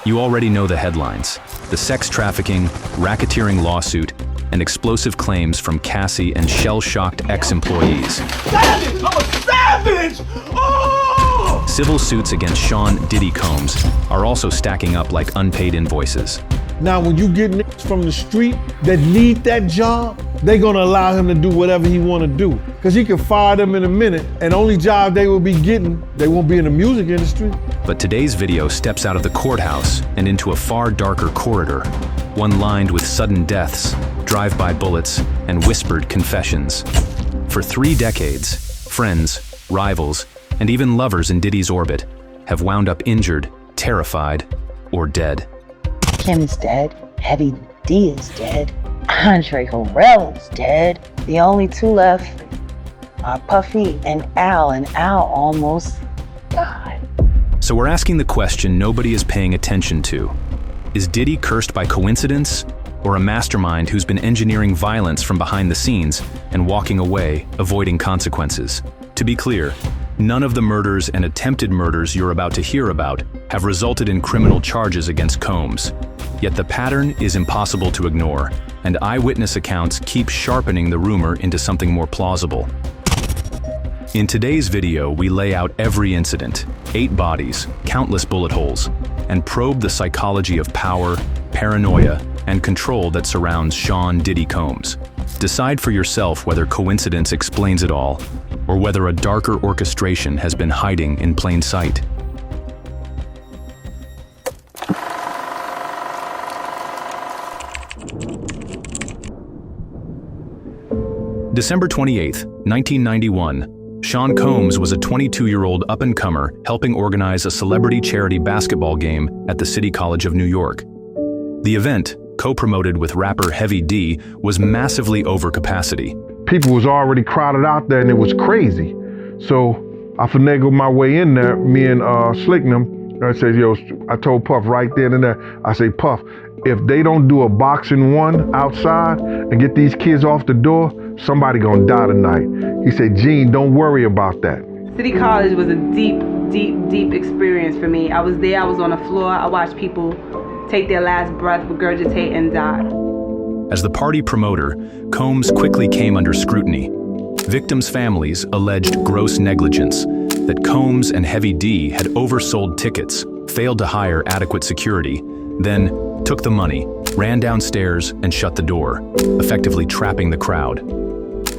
You already know the headlines: the sex trafficking, racketeering lawsuit, and explosive claims from Cassie and shell-shocked ex-employees. Savage! I'm a savage! Oh! Civil suits against Sean Diddy Combs are also stacking up like unpaid invoices. Now, when you get niggas from the street that need that job, they gonna allow him to do whatever he wanna do. Cause he can fire them in a minute, and only job they will be getting, they won't be in the music industry. But today's video steps out of the courthouse and into a far darker corridor, one lined with sudden deaths, drive-by bullets, and whispered confessions. For 3 decades, friends, rivals, and even lovers in Diddy's orbit have wound up injured, terrified, or dead. Kim is dead. Heavy D is dead. Andre Harrell is dead. The only 2 left are Puffy and Al almost died. So we're asking the question nobody is paying attention to. Is Diddy cursed by coincidence, or a mastermind who's been engineering violence from behind the scenes and walking away, avoiding consequences? To be clear, none of the murders and attempted murders you're about to hear about have resulted in criminal charges against Combs. Yet the pattern is impossible to ignore, and eyewitness accounts keep sharpening the rumor into something more plausible. In today's video, we lay out every incident, 8 bodies, countless bullet holes, and probe the psychology of power, paranoia, and control that surrounds Sean Diddy Combs. Decide for yourself whether coincidence explains it all, or whether a darker orchestration has been hiding in plain sight. December 28, 1991, Sean Combs was a 22-year-old up-and-comer helping organize a celebrity charity basketball game at the City College of New York. The event, co-promoted with rapper Heavy D, was massively over capacity. People was already crowded out there and it was crazy. So I finagled my way in there, me and Slicknam. I said, yo, I told Puff right then and there, I say, Puff, if they don't do a boxing 1 outside and get these kids off the door, somebody gonna die tonight. He said, Gene, don't worry about that. City College was a deep experience for me. I was there, I was on the floor, I watched people take their last breath, regurgitate, and die. As the party promoter, Combs quickly came under scrutiny. Victims' families alleged gross negligence, that Combs and Heavy D had oversold tickets, failed to hire adequate security, then took the money, ran downstairs, and shut the door, effectively trapping the crowd.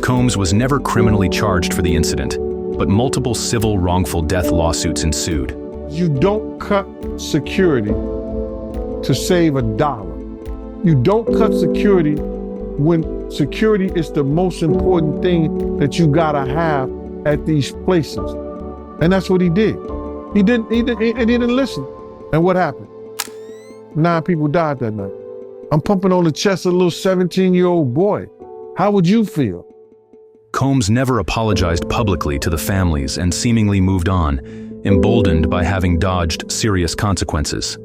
Combs was never criminally charged for the incident, but multiple civil wrongful death lawsuits ensued. You don't cut security to save $1. You don't cut security when security is the most important thing that you gotta have at these places. And that's what he did. He didn't listen. And what happened? 9 people died that night. I'm pumping on the chest of a little 17-year-old boy. How would you feel? Combs never apologized publicly to the families and seemingly moved on, emboldened by having dodged serious consequences.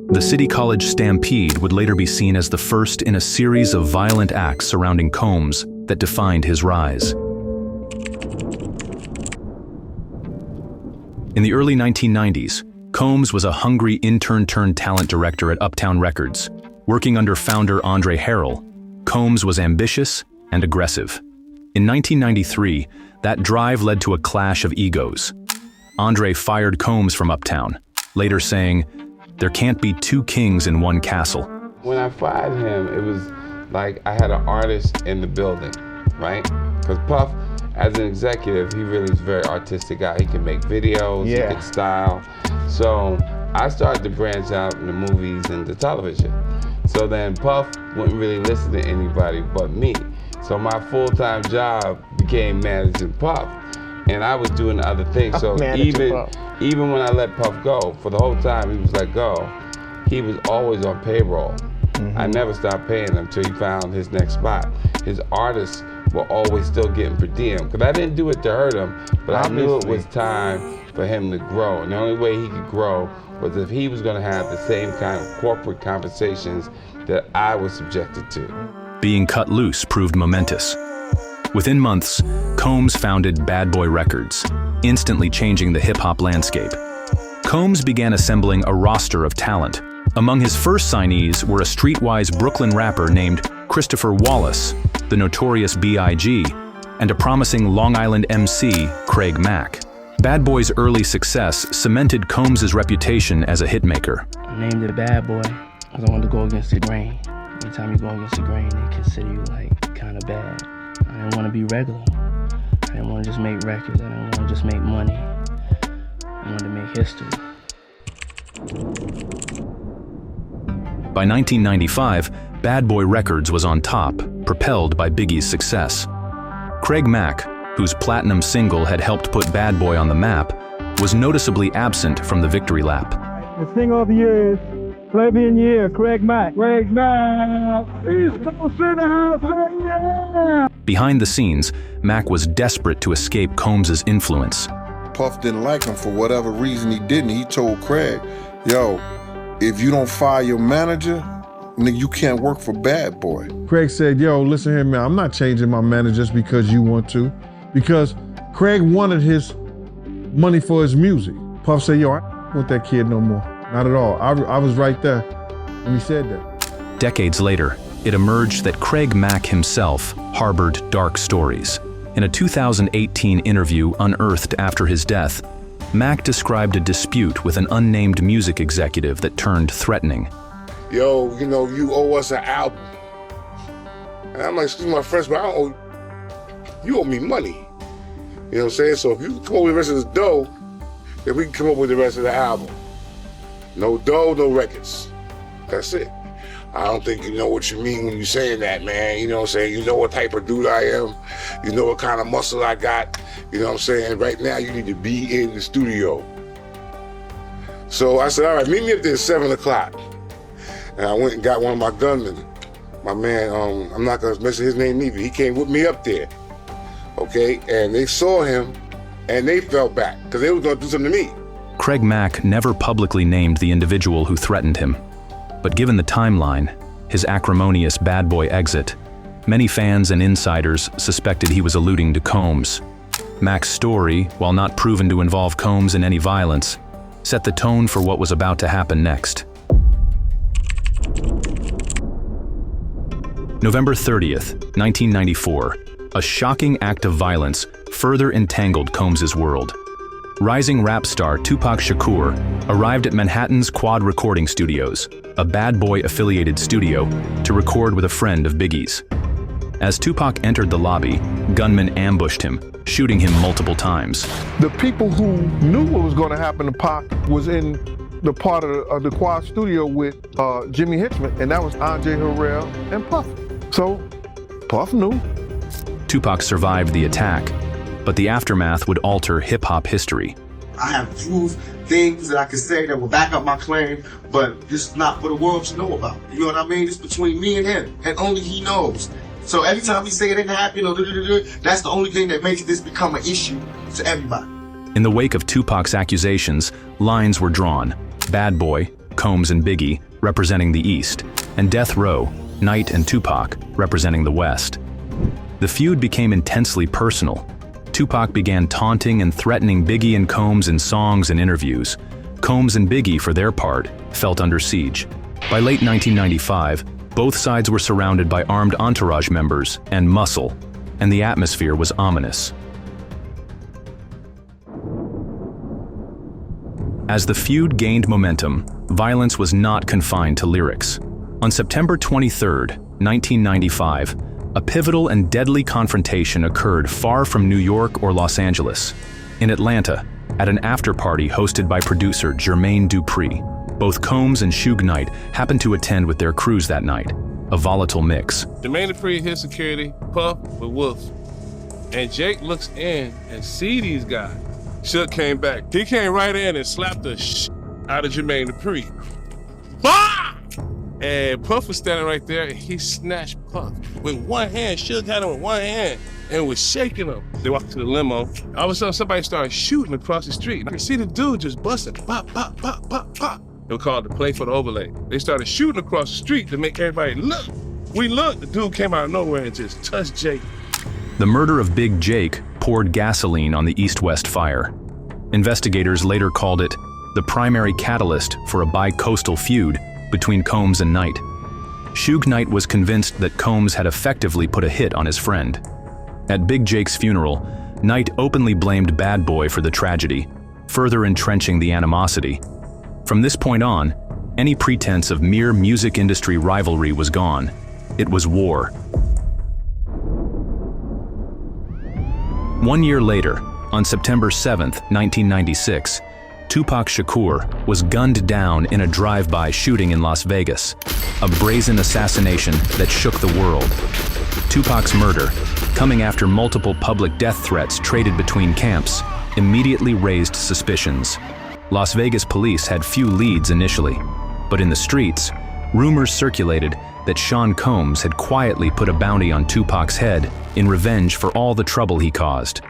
The City College stampede would later be seen as the first in a series of violent acts surrounding Combs that defined his rise. In the early 1990s, Combs was a hungry intern-turned-talent director at Uptown Records. Working under founder Andre Harrell, Combs was ambitious and aggressive. In 1993, that drive led to a clash of egos. Andre fired Combs from Uptown, later saying, "There can't be 2 kings in one castle." When I fired him, it was like I had an artist in the building, right? Because Puff, as an executive, he really is a very artistic guy. He can make videos, he can style. So I started to branch out in the movies and the television. So then Puff wouldn't really listen to anybody but me. So my full-time job became managing Puff. And I was doing other things. So even when I let Puff go, for the whole time he was let go, he was always on payroll. I never stopped paying him until he found his next spot. His artists were always still getting per diem. Because I didn't do it to hurt him, but I knew it was time for him to grow. And the only way he could grow was if he was going to have the same kind of corporate conversations that I was subjected to. Being cut loose proved momentous. Within months, Combs founded Bad Boy Records, instantly changing the hip-hop landscape. Combs began assembling a roster of talent, Among his first signees were a streetwise Brooklyn rapper named Christopher Wallace, the notorious B.I.G, and a promising Long Island MC, Craig Mack. Bad Boy's early success cemented Combs' reputation as a hitmaker. I named it Bad Boy because I wanted to go against the grain. Anytime you go against the grain, they consider you like kind of bad. I didn't want to be regular. I didn't want to just make records. I didn't want to just make money. I wanted to make history. By 1995, Bad Boy Records was on top, propelled by Biggie's success. Craig Mack, whose platinum single had helped put Bad Boy on the map, was noticeably absent from the victory lap. The single of the year is Plebeian Year, Craig Mack. Craig Mack, he's so in the house, yeah! Behind the scenes, Mack was desperate to escape Combs' influence. Puff didn't like him for whatever reason he didn't. He told Craig, yo, if you don't fire your manager, nigga, you can't work for Bad Boy. Craig said, yo, listen here, man, I'm not changing my manager just because you want to. Because Craig wanted his money for his music. Puff said, yo, I don't want that kid no more. Not at all. I was right there when he said that. Decades later, it emerged that Craig Mack himself harbored dark stories. In a 2018 interview unearthed after his death, Mack described a dispute with an unnamed music executive that turned threatening. Yo, you know, you owe us an album. And I'm like, excuse my French, but you owe me money. You know what I'm saying? So if you come up with the rest of the dough, then we can come up with the rest of the album. No dough, no records. That's it. I don't think you know what you mean when you're saying that, man. You know what I'm saying? You know what type of dude I am. You know what kind of muscle I got. You know what I'm saying? Right now, you need to be in the studio. So I said, all right, meet me up there at 7 o'clock. And I went and got one of my gunmen. My man, I'm not gonna mention his name either. He came with me up there, okay? And they saw him, and they fell back, because they were gonna do something to me. Craig Mack never publicly named the individual who threatened him. But given the timeline, his acrimonious Bad Boy exit, many fans and insiders suspected he was alluding to Combs. Mack's story, while not proven to involve Combs in any violence, set the tone for what was about to happen next. November 30th, 1994, a shocking act of violence further entangled Combs' world. Rising rap star Tupac Shakur arrived at Manhattan's Quad Recording Studios, a Bad Boy-affiliated studio, to record with a friend of Biggie's. As Tupac entered the lobby, gunmen ambushed him, shooting him multiple times. The people who knew what was going to happen to Pac was in the part of the Quad studio with Jimmy Hitchman, and that was Andre Harrell and Puff. So Puff knew. Tupac survived the attack, but the aftermath would alter hip-hop history. I have proved things that I can say that will back up my claim, but this is not for the world to know about. You know what I mean? It's between me and him, and only he knows. So every time he say it didn't happen, that's the only thing that makes this become an issue to everybody. In the wake of Tupac's accusations, lines were drawn. Bad Boy, Combs and Biggie, representing the East, and Death Row, Knight and Tupac, representing the West. The feud became intensely personal. Tupac began taunting and threatening Biggie and Combs in songs and interviews. Combs and Biggie, for their part, felt under siege. By late 1995, both sides were surrounded by armed entourage members and muscle, and the atmosphere was ominous. As the feud gained momentum, violence was not confined to lyrics. On September 23, 1995, a pivotal and deadly confrontation occurred far from New York or Los Angeles. In Atlanta, at an after-party hosted by producer Jermaine Dupri, both Combs and Suge Knight happened to attend with their crews that night, a volatile mix. Jermaine Dupri hit security, Puff with Wolf. And Jake looks in and see these guys. Suge came back. He came right in and slapped the out of Jermaine Dupri. Bah! And Puff was standing right there, and he snatched Puff with one hand. Suge had him with one hand and was shaking him. They walked to the limo. All of a sudden, somebody started shooting across the street. I could see the dude just busting, pop, pop, pop, pop, pop. They were called the play for the overlay. They started shooting across the street to make everybody look. We looked, the dude came out of nowhere and just touched Jake. The murder of Big Jake poured gasoline on the East-West fire. Investigators later called it the primary catalyst for a bi-coastal feud between Combs and Knight. Suge Knight was convinced that Combs had effectively put a hit on his friend. At Big Jake's funeral, Knight openly blamed Bad Boy for the tragedy, further entrenching the animosity. From this point on, any pretense of mere music industry rivalry was gone. It was war. 1 year later, on September 7, 1996, Tupac Shakur was gunned down in a drive-by shooting in Las Vegas, a brazen assassination that shook the world. Tupac's murder, coming after multiple public death threats traded between camps, immediately raised suspicions. Las Vegas police had few leads initially, but in the streets, rumors circulated that Sean Combs had quietly put a bounty on Tupac's head in revenge for all the trouble he caused.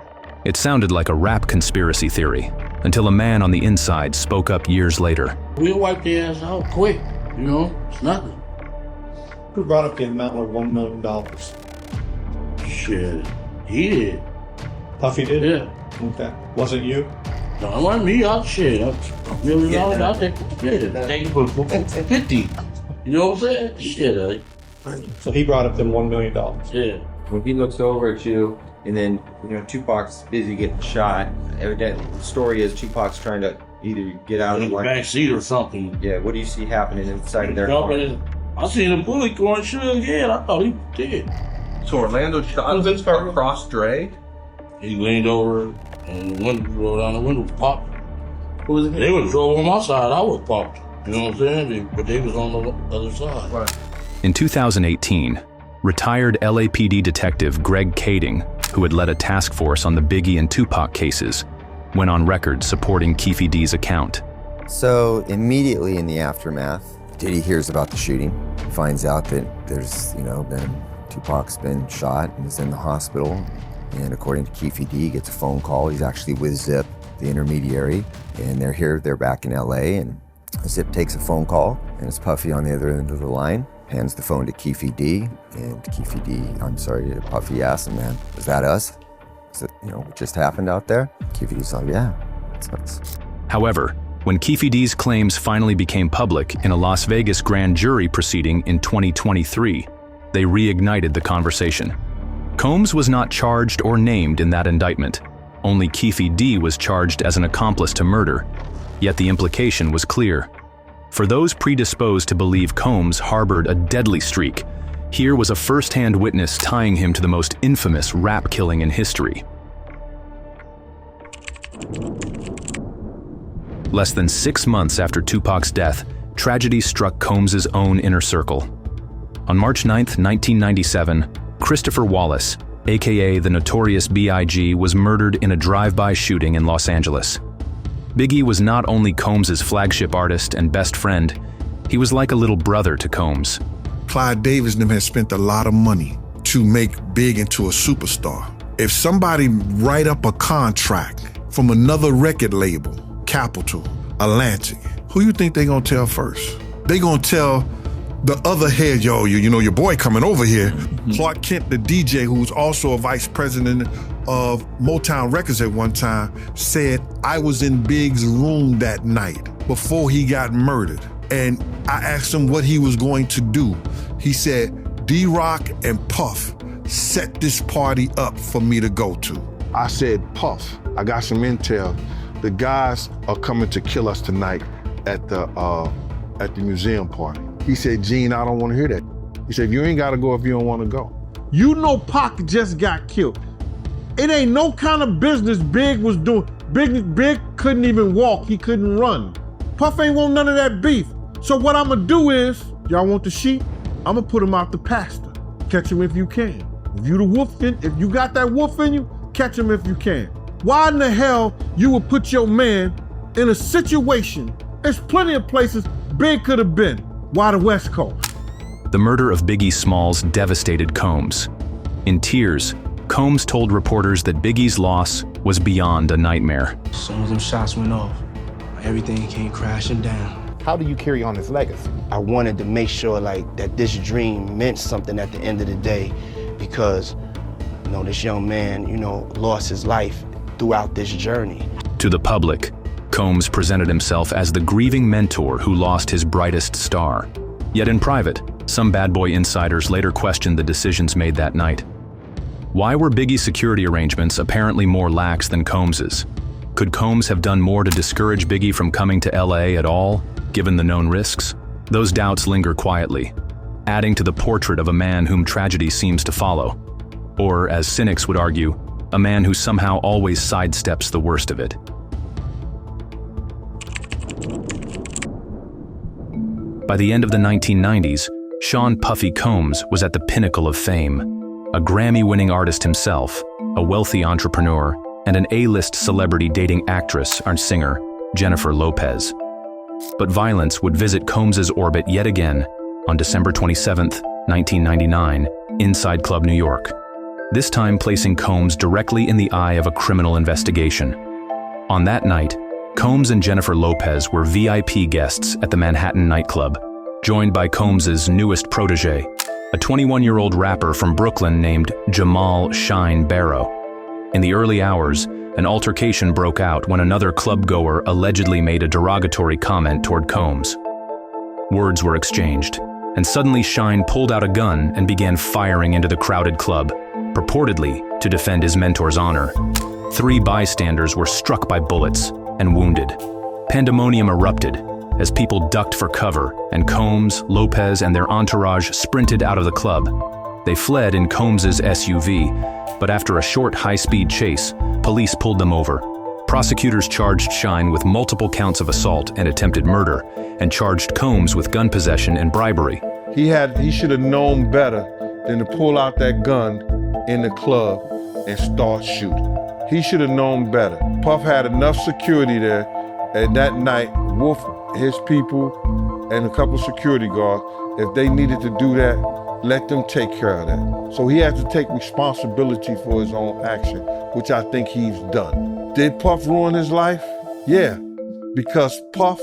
It sounded like a rap conspiracy theory, until a man on the inside spoke up years later. We'll wipe their ass out quick, you know, it's nothing. Who brought up the amount of $1 million? Shit, he did. Puffy did? Yeah. Okay. Wasn't you? No, it wasn't me, I'll shit. $1 million out there. Yeah, take it for 50. You know what I'm saying? Shit, So he brought up them $1 million. Yeah. When he looks over at you, and then, you know, Tupac's busy getting shot. Evidently, the story is Tupac's trying to either get out in the back seat or something. Yeah, what do you see happening inside of their car? I seen a bullet going through his head. I thought he did. So Orlando shot him across Dre? He leaned over and the window rolled down, the window popped. They was drove on my side, I was popped. You know what I'm saying? But they was on the other side. Right. In 2018, retired LAPD detective Greg Kading, who had led a task force on the Biggie and Tupac cases, went on record supporting Keffe D's account. So immediately in the aftermath, Diddy hears about the shooting, finds out that there's, Tupac's been shot and is in the hospital. And according to Keffe D, he gets a phone call. He's actually with Zip, the intermediary, and they're back in LA, and Zip takes a phone call, and it's Puffy on the other end of the line, hands the phone to Keffe D, and Puffy asks him, man, is that us? Is it, what just happened out there? Keffe D's like, yeah, it's us. However, when Keffe D's claims finally became public in a Las Vegas grand jury proceeding in 2023, they reignited the conversation. Combs was not charged or named in that indictment. Only Keffe D was charged as an accomplice to murder, yet the implication was clear. For those predisposed to believe Combs harbored a deadly streak, here was a first-hand witness tying him to the most infamous rap killing in history. Less than 6 months after Tupac's death, tragedy struck Combs' own inner circle. On March 9, 1997, Christopher Wallace, aka the Notorious B.I.G, was murdered in a drive-by shooting in Los Angeles. Biggie was not only Combs' flagship artist and best friend, he was like a little brother to Combs. Clive Davis and them had spent a lot of money to make Big into a superstar. If somebody write up a contract from another record label, Capitol, Atlantic, who you think they gonna tell first? They gonna tell the other head, your boy coming over here, Clark Kent, the DJ, who's also a vice president of Motown Records at one time, said, I was in Big's room that night before he got murdered. And I asked him what he was going to do. He said, D-Rock and Puff set this party up for me to go to. I said, Puff, I got some intel. The guys are coming to kill us tonight at the museum party. He said, Gene, I don't want to hear that. He said, you ain't got to go if you don't want to go. You know Pac just got killed. It ain't no kind of business Big was doing. Big couldn't even walk, he couldn't run. Puff ain't want none of that beef. So what I'ma do is, y'all want the sheep? I'ma put him out the pasture. Catch him if you can. If you got that wolf in you, catch him if you can. Why in the hell you would put your man in a situation? There's plenty of places Big could have been. Why the West Coast? The murder of Biggie Smalls devastated Combs. In tears, Combs told reporters that Biggie's loss was beyond a nightmare. As soon as them shots went off, everything came crashing down. How do you carry on this legacy? I wanted to make sure that this dream meant something at the end of the day, because this young man, lost his life throughout this journey. To the public, Combs presented himself as the grieving mentor who lost his brightest star. Yet in private, some bad boy insiders later questioned the decisions made that night. Why were Biggie's security arrangements apparently more lax than Combs's? Could Combs have done more to discourage Biggie from coming to LA at all, given the known risks? Those doubts linger quietly, adding to the portrait of a man whom tragedy seems to follow. Or, as cynics would argue, a man who somehow always sidesteps the worst of it. By the end of the 1990s, Sean "Puffy" Combs was at the pinnacle of fame. A Grammy-winning artist himself, a wealthy entrepreneur, and an A-list celebrity dating actress and singer, Jennifer Lopez. But violence would visit Combs's orbit yet again on December 27, 1999, inside Club New York. This time placing Combs directly in the eye of a criminal investigation. On that night, Combs and Jennifer Lopez were VIP guests at the Manhattan nightclub, joined by Combs's newest protege, a 21-year-old rapper from Brooklyn named Jamal "Shine" Barrow. In the early hours, an altercation broke out when another club-goer allegedly made a derogatory comment toward Combs. Words were exchanged, and suddenly Shine pulled out a gun and began firing into the crowded club, purportedly to defend his mentor's honor. 3 bystanders were struck by bullets and wounded. Pandemonium erupted as people ducked for cover, and Combs, Lopez, and their entourage sprinted out of the club. They fled in Combs's SUV, but after a short high-speed chase, police pulled them over. Prosecutors charged Shine with multiple counts of assault and attempted murder, and charged Combs with gun possession and bribery. He should have known better than to pull out that gun in the club and start shooting. He should have known better. Puff had enough security there, and that night, Wolf, his people, and a couple security guards, if they needed to do that, let them take care of that. So he has to take responsibility for his own action, which I think he's done. Did Puff ruin his life? Yeah, because Puff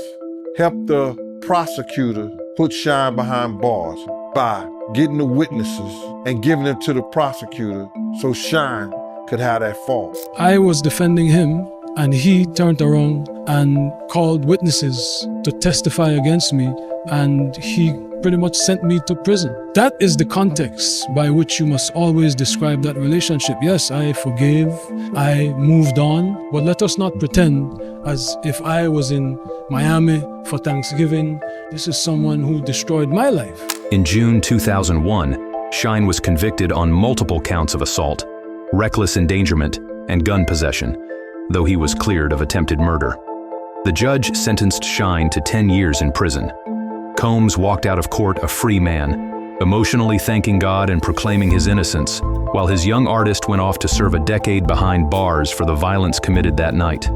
helped the prosecutor put Shine behind bars by getting the witnesses and giving them to the prosecutor so Shine could have that fall. I was defending him, and he turned around and called witnesses to testify against me, and he pretty much sent me to prison. That is the context by which you must always describe that relationship. Yes, I forgave, I moved on, but let us not pretend as if I was in Miami for Thanksgiving. This is someone who destroyed my life. In June 2001, Shine was convicted on multiple counts of assault, reckless endangerment, and gun possession, though he was cleared of attempted murder. The judge sentenced Shine to 10 years in prison. Combs walked out of court a free man, emotionally thanking God and proclaiming his innocence, while his young artist went off to serve a decade behind bars for the violence committed that night.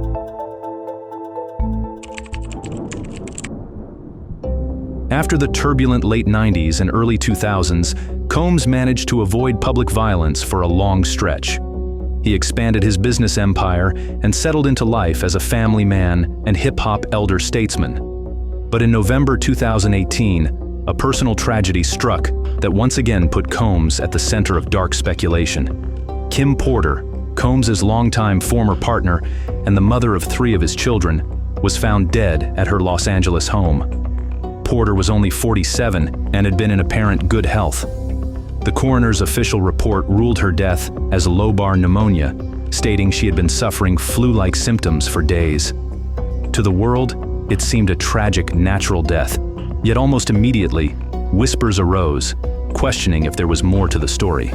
After the turbulent late 90s and early 2000s, Combs managed to avoid public violence for a long stretch. He expanded his business empire and settled into life as a family man and hip-hop elder statesman. But in November 2018, a personal tragedy struck that once again put Combs at the center of dark speculation. Kim Porter, Combs's longtime former partner and the mother of 3 of his children, was found dead at her Los Angeles home. Porter was only 47 and had been in apparent good health. The coroner's official report ruled her death as lobar pneumonia, stating she had been suffering flu-like symptoms for days. To the world, it seemed a tragic natural death, yet almost immediately, whispers arose, questioning if there was more to the story.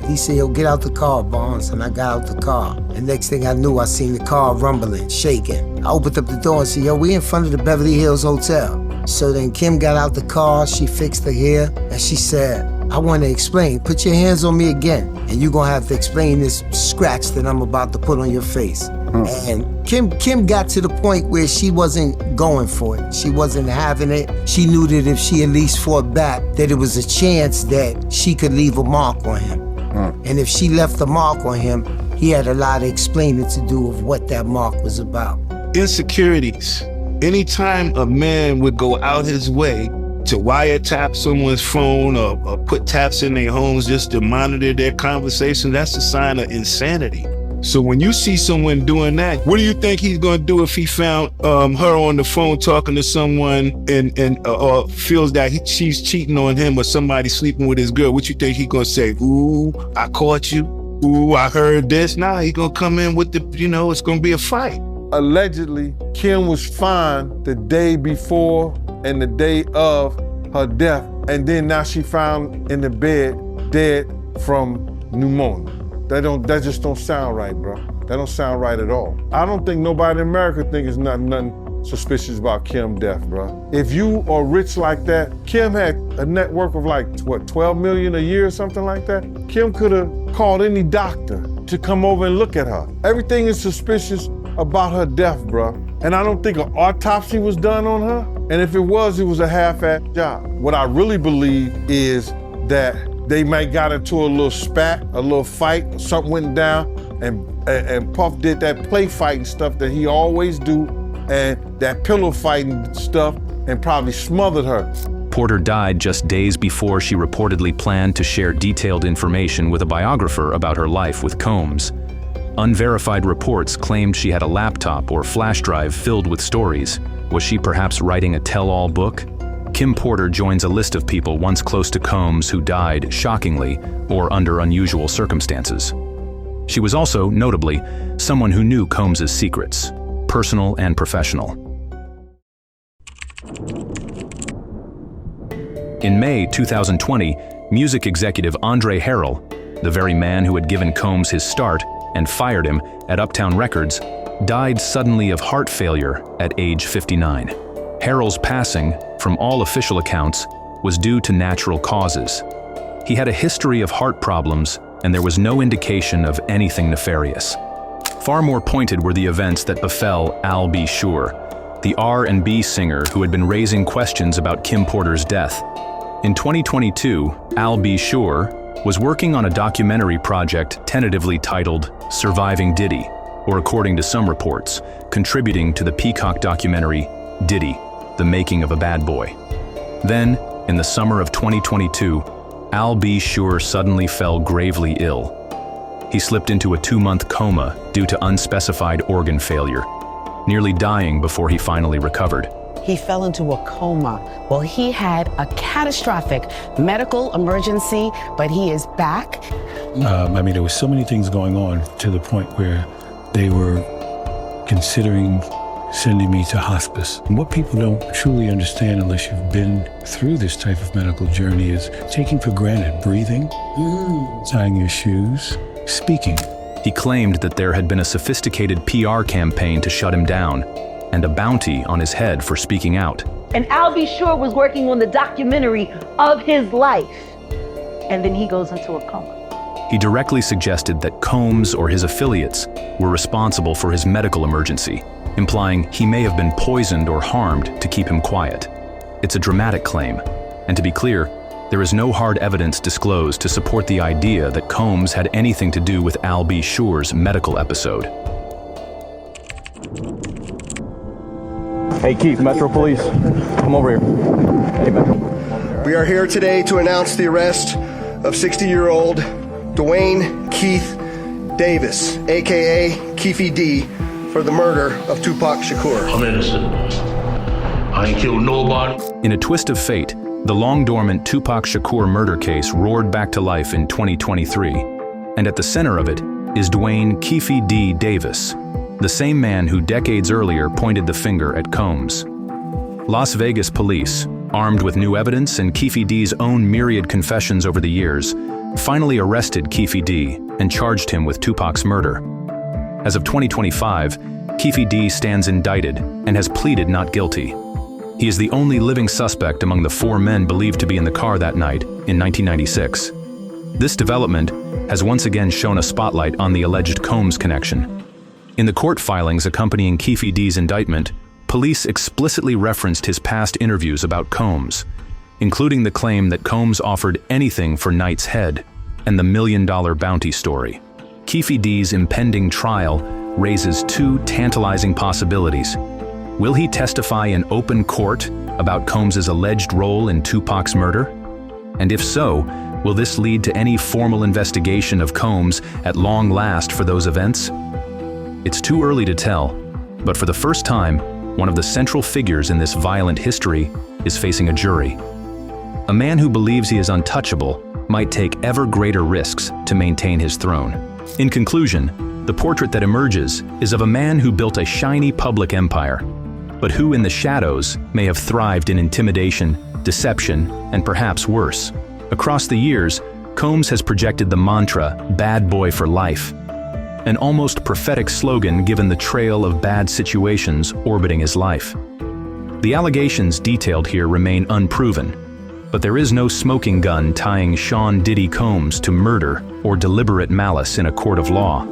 He said, "Yo, get out the car, Barnes," and I got out the car. And next thing I knew, I seen the car rumbling, shaking. I opened up the door and said, "Yo, we in front of the Beverly Hills Hotel." So then Kim got out the car, she fixed her hair, and she said, "I want to explain. Put your hands on me again, and you're gonna have to explain this scratch that I'm about to put on your face." And Kim got to the point where she wasn't going for it. She wasn't having it. She knew that if she at least fought back, that it was a chance that she could leave a mark on him. And if she left a mark on him, he had a lot of explaining to do of what that mark was about. Insecurities. Anytime a man would go out his way to wiretap someone's phone or put taps in their homes just to monitor their conversation, that's a sign of insanity. So when you see someone doing that, what do you think he's gonna do if he found her on the phone talking to someone and or feels that she's cheating on him or somebody sleeping with his girl? What you think he gonna say? Ooh, I caught you. Ooh, I heard this. Nah, he gonna come in with the, it's gonna be a fight. Allegedly, Kim was found the day before and the day of her death, and then now she found in the bed dead from pneumonia. That just don't sound right, bro. That don't sound right at all. I don't think nobody in America thinks nothing suspicious about Kim's death, bro. If you are rich like that, Kim had a net worth of like, what, 12 million a year or something like that? Kim could have called any doctor to come over and look at her. Everything is suspicious about her death, bro. And I don't think an autopsy was done on her. And if it was a half-assed job. What I really believe is that they might got into a little spat, a little fight, something went down, and Puff did that play fighting stuff that he always do, and that pillow fighting stuff, and probably smothered her. Porter died just days before she reportedly planned to share detailed information with a biographer about her life with Combs. Unverified reports claimed she had a laptop or flash drive filled with stories. Was she perhaps writing a tell-all book? Kim Porter joins a list of people once close to Combs who died shockingly or under unusual circumstances. She was also, notably, someone who knew Combs' secrets, personal and professional. In May 2020, music executive Andre Harrell, the very man who had given Combs his start and fired him at Uptown Records, died suddenly of heart failure at age 59. Harrell's passing, from all official accounts, was due to natural causes. He had a history of heart problems, and there was no indication of anything nefarious. Far more pointed were the events that befell Al B. Sure, the R&B singer who had been raising questions about Kim Porter's death. In 2022, Al B. Sure was working on a documentary project tentatively titled Surviving Diddy, or according to some reports, contributing to the Peacock documentary Diddy, The Making of a Bad Boy. Then, in the summer of 2022, Al B. Sure suddenly fell gravely ill. He slipped into a 2-month coma due to unspecified organ failure, nearly dying before he finally recovered. He fell into a coma. Well, he had a catastrophic medical emergency, but he is back. There was so many things going on to the point where they were considering sending me to hospice. And what people don't truly understand unless you've been through this type of medical journey is taking for granted breathing, tying your shoes, speaking. He claimed that there had been a sophisticated PR campaign to shut him down, and a bounty on his head for speaking out. And Al B. Sure was working on the documentary of his life. And then he goes into a coma. He directly suggested that Combs or his affiliates were responsible for his medical emergency, implying he may have been poisoned or harmed to keep him quiet. It's a dramatic claim, and to be clear, there is no hard evidence disclosed to support the idea that Combs had anything to do with Al B. Sure's medical episode. Hey Keith, Metro Police, come over here. Hey man. We are here today to announce the arrest of 60-year-old Dwayne Keith Davis, aka Keefy D, for the murder of Tupac Shakur. I'm innocent. I ain't killed nobody. In a twist of fate, the long-dormant Tupac Shakur murder case roared back to life in 2023, and at the center of it is Dwayne Keefy D. Davis, the same man who decades earlier pointed the finger at Combs. Las Vegas police, armed with new evidence and Keefy D's own myriad confessions over the years, finally arrested Keefy D and charged him with Tupac's murder. As of 2025, Keefy D stands indicted and has pleaded not guilty. He is the only living suspect among the 4 men believed to be in the car that night in 1996. This development has once again shown a spotlight on the alleged Combs connection. In the court filings accompanying Keefy D's indictment, police explicitly referenced his past interviews about Combs, including the claim that Combs offered anything for Knight's head and the $1 million bounty story. Keefy D's impending trial raises 2 tantalizing possibilities. Will he testify in open court about Combs' alleged role in Tupac's murder? And if so, Will this lead to any formal investigation of Combs at long last for those events? It's too early to tell, but for the first time, one of the central figures in this violent history is facing a jury. A man who believes he is untouchable might take ever greater risks to maintain his throne. In conclusion, the portrait that emerges is of a man who built a shiny public empire, but who in the shadows may have thrived in intimidation, deception, and perhaps worse. Across the years, Combs has projected the mantra, "Bad boy for life," an almost prophetic slogan given the trail of bad situations orbiting his life. The allegations detailed here remain unproven, but there is no smoking gun tying Sean Diddy Combs to murder or deliberate malice in a court of law.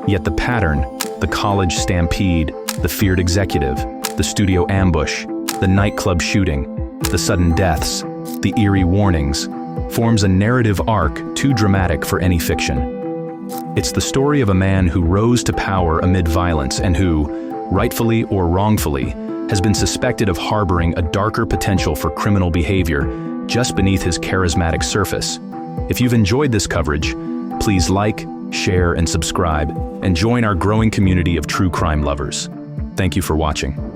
Yet the pattern, the college stampede, the feared executive, the studio ambush, the nightclub shooting, the sudden deaths, the eerie warnings, forms a narrative arc too dramatic for any fiction. It's the story of a man who rose to power amid violence and who, rightfully or wrongfully, has been suspected of harboring a darker potential for criminal behavior just beneath his charismatic surface. If you've enjoyed this coverage, please like, share, and subscribe, and join our growing community of true crime lovers. Thank you for watching.